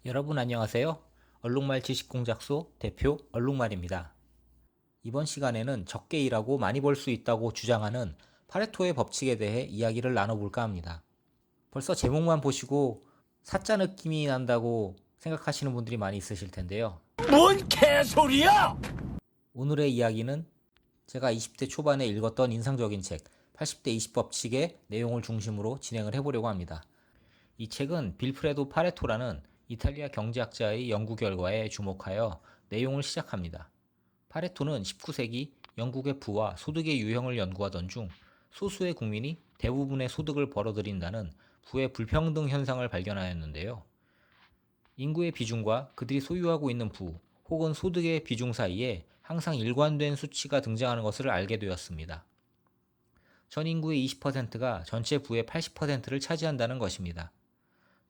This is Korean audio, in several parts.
여러분 안녕하세요. 얼룩말 지식공작소 대표 얼룩말입니다. 이번 시간에는 적게 일하고 많이 벌 수 있다고 주장하는 파레토의 법칙에 대해 이야기를 나눠볼까 합니다. 벌써 제목만 보시고 사짜 느낌이 난다고 생각하시는 분들이 많이 있으실 텐데요. 뭔 개소리야! 오늘의 이야기는 제가 20대 초반에 읽었던 인상적인 책 80대 20 법칙의 내용을 중심으로 진행을 해보려고 합니다. 이 책은 빌프레도 파레토라는 이탈리아 경제학자의 연구 결과에 주목하여 내용을 시작합니다. 파레토는 19세기 영국의 부와 소득의 유형을 연구하던 중 소수의 국민이 대부분의 소득을 벌어들인다는 부의 불평등 현상을 발견하였는데요. 인구의 비중과 그들이 소유하고 있는 부 혹은 소득의 비중 사이에 항상 일관된 수치가 등장하는 것을 알게 되었습니다. 전 인구의 20%가 전체 부의 80%를 차지한다는 것입니다.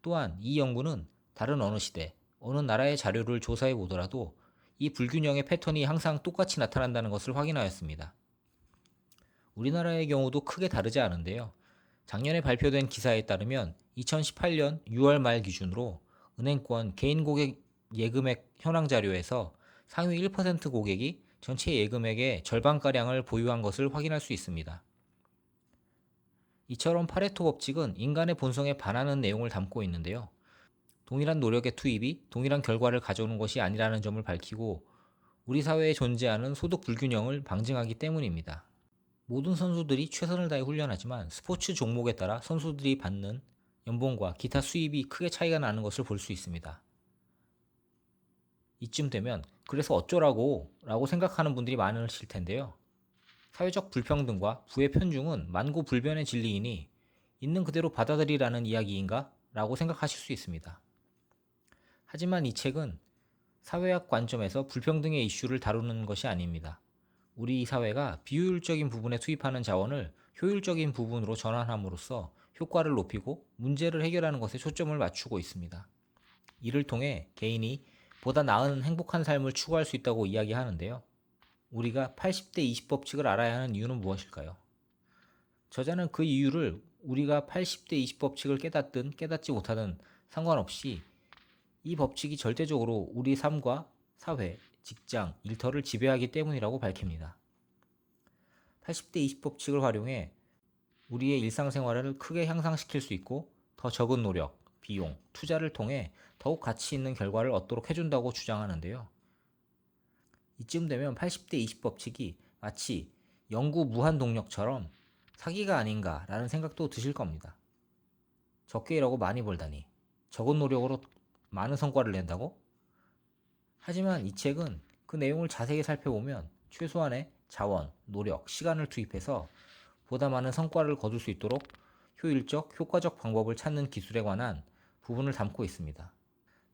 또한 이 연구는 다른 어느 시대, 어느 나라의 자료를 조사해 보더라도 이 불균형의 패턴이 항상 똑같이 나타난다는 것을 확인하였습니다. 우리나라의 경우도 크게 다르지 않은데요. 작년에 발표된 기사에 따르면 2018년 6월 말 기준으로 은행권 개인 고객 예금액 현황 자료에서 상위 1% 고객이 전체 예금액의 절반가량을 보유한 것을 확인할 수 있습니다. 이처럼 파레토 법칙은 인간의 본성에 반하는 내용을 담고 있는데요. 동일한 노력의 투입이 동일한 결과를 가져오는 것이 아니라는 점을 밝히고 우리 사회에 존재하는 소득 불균형을 방증하기 때문입니다. 모든 선수들이 최선을 다해 훈련하지만 스포츠 종목에 따라 선수들이 받는 연봉과 기타 수입이 크게 차이가 나는 것을 볼 수 있습니다. 이쯤 되면 그래서 어쩌라고 라고 생각하는 분들이 많으실 텐데요. 사회적 불평등과 부의 편중은 만고불변의 진리이니 있는 그대로 받아들이라는 이야기인가? 라고 생각하실 수 있습니다. 하지만 이 책은 사회학 관점에서 불평등의 이슈를 다루는 것이 아닙니다. 우리 사회가 비효율적인 부분에 투입하는 자원을 효율적인 부분으로 전환함으로써 효과를 높이고 문제를 해결하는 것에 초점을 맞추고 있습니다. 이를 통해 개인이 보다 나은 행복한 삶을 추구할 수 있다고 이야기하는데요. 우리가 80대 20 법칙을 알아야 하는 이유는 무엇일까요? 저자는 그 이유를 우리가 80대 20 법칙을 깨닫든 깨닫지 못하든 상관없이 이 법칙이 절대적으로 우리 삶과 사회, 직장, 일터를 지배하기 때문이라고 밝힙니다. 80대 20 법칙을 활용해 우리의 일상생활을 크게 향상시킬 수 있고 더 적은 노력, 비용, 투자를 통해 더욱 가치 있는 결과를 얻도록 해준다고 주장하는데요. 이쯤 되면 80대 20 법칙이 마치 영구 무한 동력처럼 사기가 아닌가라는 생각도 드실 겁니다. 적게 일하고 많이 벌다니, 적은 노력으로 많은 성과를 낸다고? 하지만 이 책은 그 내용을 자세히 살펴보면 최소한의 자원, 노력, 시간을 투입해서 보다 많은 성과를 거둘 수 있도록 효율적, 효과적 방법을 찾는 기술에 관한 부분을 담고 있습니다.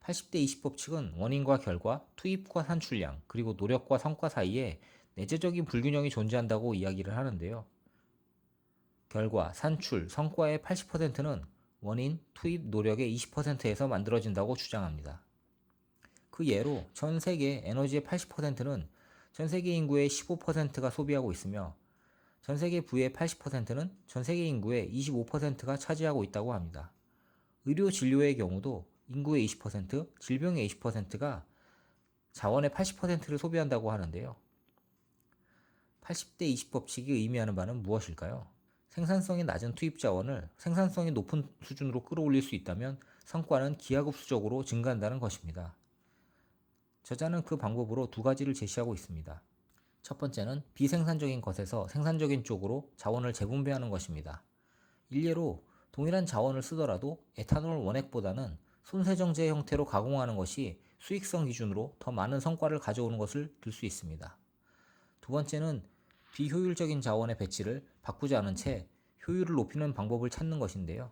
80대 20 법칙은 원인과 결과, 투입과 산출량, 그리고 노력과 성과 사이에 내재적인 불균형이 존재한다고 이야기를 하는데요. 결과, 산출, 성과의 80%는 원인, 투입, 노력의 20%에서 만들어진다고 주장합니다. 그 예로 전 세계 에너지의 80%는 전 세계 인구의 15%가 소비하고 있으며 전 세계 부의 80%는 전 세계 인구의 25%가 차지하고 있다고 합니다. 의료 진료의 경우도 인구의 20%, 질병의 20%가 자원의 80%를 소비한다고 하는데요. 80대 20 법칙이 의미하는 바는 무엇일까요? 생산성이 낮은 투입 자원을 생산성이 높은 수준으로 끌어올릴 수 있다면 성과는 기하급수적으로 증가한다는 것입니다. 저자는 그 방법으로 두 가지를 제시하고 있습니다. 첫 번째는 비생산적인 것에서 생산적인 쪽으로 자원을 재분배하는 것입니다. 일례로 동일한 자원을 쓰더라도 에탄올 원액보다는 손세정제 형태로 가공하는 것이 수익성 기준으로 더 많은 성과를 가져오는 것을 들 수 있습니다. 두 번째는 비효율적인 자원의 배치를 바꾸지 않은 채 효율을 높이는 방법을 찾는 것인데요.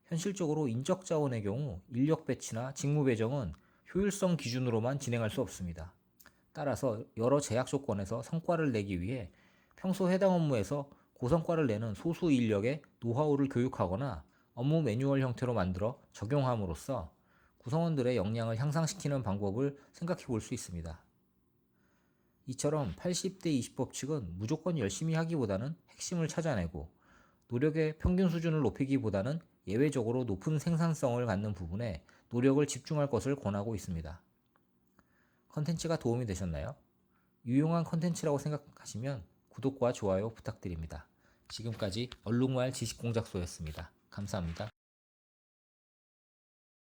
현실적으로 인적 자원의 경우 인력 배치나 직무 배정은 효율성 기준으로만 진행할 수 없습니다. 따라서 여러 제약 조건에서 성과를 내기 위해 평소 해당 업무에서 고성과를 내는 소수 인력의 노하우를 교육하거나 업무 매뉴얼 형태로 만들어 적용함으로써 구성원들의 역량을 향상시키는 방법을 생각해 볼 수 있습니다. 이처럼 80대 20 법칙은 무조건 열심히 하기보다는 핵심을 찾아내고 노력의 평균 수준을 높이기보다는 예외적으로 높은 생산성을 갖는 부분에 노력을 집중할 것을 권하고 있습니다. 컨텐츠가 도움이 되셨나요? 유용한 컨텐츠라고 생각하시면 구독과 좋아요 부탁드립니다. 지금까지 얼룩말 지식공작소였습니다. 감사합니다.